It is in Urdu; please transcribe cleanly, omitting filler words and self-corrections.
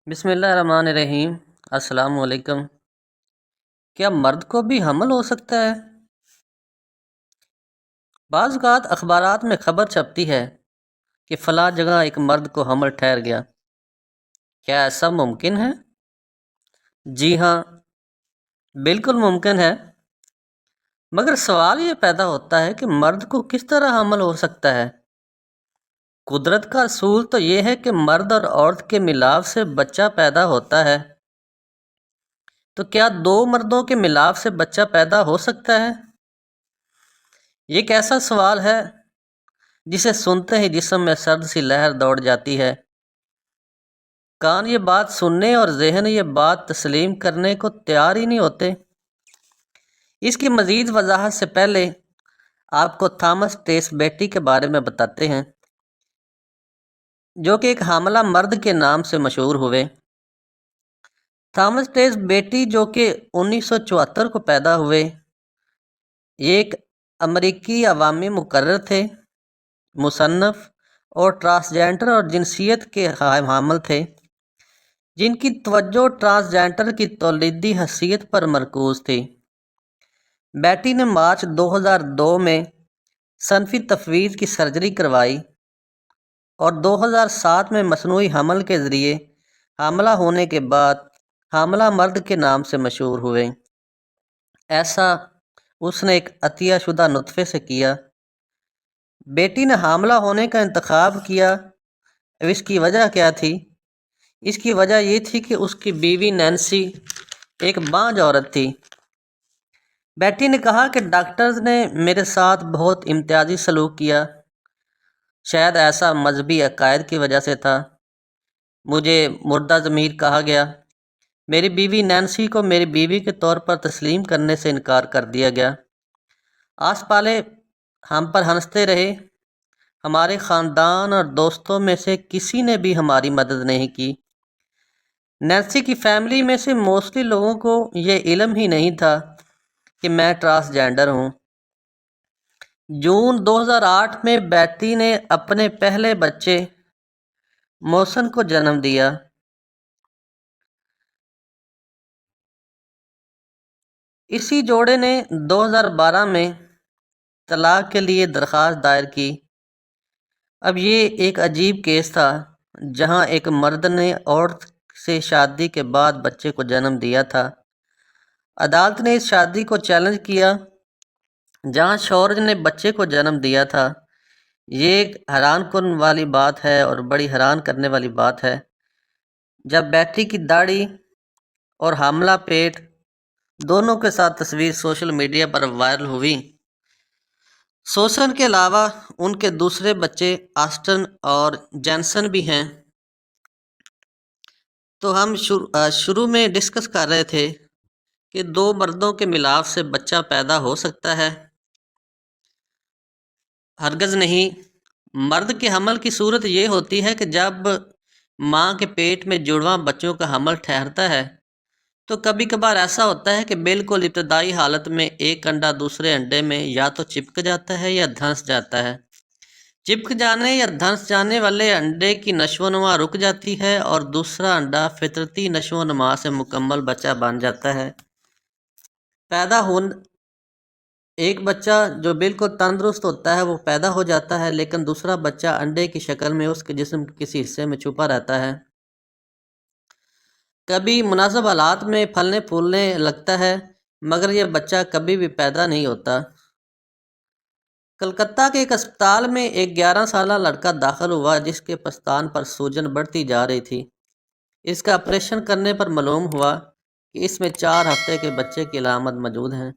بسم اللہ الرحمن الرحیم۔ السلام علیکم۔ کیا مرد کو بھی حمل ہو سکتا ہے؟ بعض اوقات اخبارات میں خبر چھپتی ہے کہ فلاں جگہ ایک مرد کو حمل ٹھہر گیا۔ کیا ایسا ممکن ہے؟ جی ہاں، بالکل ممکن ہے، مگر سوال یہ پیدا ہوتا ہے کہ مرد کو کس طرح حمل ہو سکتا ہے؟ قدرت کا اصول تو یہ ہے کہ مرد اور عورت کے ملاپ سے بچہ پیدا ہوتا ہے، تو کیا دو مردوں کے ملاپ سے بچہ پیدا ہو سکتا ہے؟ یہ ایک ایسا سوال ہے جسے سنتے ہی جسم میں سرد سی لہر دوڑ جاتی ہے۔ کان یہ بات سننے اور ذہن یہ بات تسلیم کرنے کو تیار ہی نہیں ہوتے۔ اس کی مزید وضاحت سے پہلے آپ کو تھامس ٹیس بیٹی کے بارے میں بتاتے ہیں، جو کہ ایک حاملہ مرد کے نام سے مشہور ہوئے۔ تھامس ٹیس بیٹی جو کہ 1974 کو پیدا ہوئے، یہ ایک امریکی عوامی مقرر تھے، مصنف اور ٹرانسجینڈر اور جنسیت کے حامل تھے، جن کی توجہ ٹرانسجینڈر کی تولیدی حیثیت پر مرکوز تھی۔ بیٹی نے مارچ 2002 میں صنفی تفویض کی سرجری کروائی اور 2007 میں مصنوعی حمل کے ذریعے حاملہ ہونے کے بعد حاملہ مرد کے نام سے مشہور ہوئے۔ ایسا اس نے ایک عطیہ شدہ نطفے سے کیا۔ بیٹی نے حاملہ ہونے کا انتخاب کیا۔ اب اس کی وجہ کیا تھی؟ اس کی وجہ یہ تھی کہ اس کی بیوی نینسی ایک بانجھ عورت تھی۔ بیٹی نے کہا کہ ڈاکٹرز نے میرے ساتھ بہت امتیازی سلوک کیا، شاید ایسا مذہبی عقائد کی وجہ سے تھا۔ مجھے مردہ ضمیر کہا گیا۔ میری بیوی نینسی کو میری بیوی کے طور پر تسلیم کرنے سے انکار کر دیا گیا۔ آس پالے ہم پر ہنستے رہے۔ ہمارے خاندان اور دوستوں میں سے کسی نے بھی ہماری مدد نہیں کی۔ نینسی کی فیملی میں سے موسٹلی لوگوں کو یہ علم ہی نہیں تھا کہ میں ٹرانسجینڈر ہوں۔ جون 2008 میں بیٹی نے اپنے پہلے بچے موسن کو جنم دیا۔ اسی جوڑے نے 2012 میں طلاق کے لیے درخواست دائر کی۔ اب یہ ایک عجیب کیس تھا جہاں ایک مرد نے عورت سے شادی کے بعد بچے کو جنم دیا تھا۔ عدالت نے اس شادی کو چیلنج کیا جہاں شوہر نے بچے کو جنم دیا تھا۔ یہ ایک حیران کن والی بات ہے اور بڑی حیران کرنے والی بات ہے۔ جب بیٹی کی داڑھی اور حاملہ پیٹ دونوں کے ساتھ تصویر سوشل میڈیا پر وائرل ہوئی، سوسن کے علاوہ ان کے دوسرے بچے آسٹن اور جینسن بھی ہیں، تو ہم شروع میں ڈسکس کر رہے تھے کہ دو مردوں کے ملاپ سے بچہ پیدا ہو سکتا ہے۔ ہرگز نہیں۔ مرد کے حمل کی صورت یہ ہوتی ہے کہ جب ماں کے پیٹ میں جڑواں بچوں کا حمل ٹھہرتا ہے تو کبھی کبھار ایسا ہوتا ہے کہ بالکل ابتدائی حالت میں ایک انڈا دوسرے انڈے میں یا تو چپک جاتا ہے یا دھنس جاتا ہے۔ چپک جانے یا دھنس جانے والے انڈے کی نشو و نما رک جاتی ہے اور دوسرا انڈا فطرتی نشو و نما سے مکمل بچہ بن جاتا ہے۔ ایک بچہ جو بالکل تندرست ہوتا ہے وہ پیدا ہو جاتا ہے، لیکن دوسرا بچہ انڈے کی شکل میں اس کے جسم کے کسی حصے میں چھپا رہتا ہے۔ کبھی مناسب حالات میں پھلنے پھولنے لگتا ہے، مگر یہ بچہ کبھی بھی پیدا نہیں ہوتا۔ کلکتہ کے ایک اسپتال میں ایک 11 سالہ لڑکا داخل ہوا جس کے پستان پر سوجن بڑھتی جا رہی تھی۔ اس کا آپریشن کرنے پر معلوم ہوا کہ اس میں 4 ہفتے کے بچے کی علامت موجود ہیں۔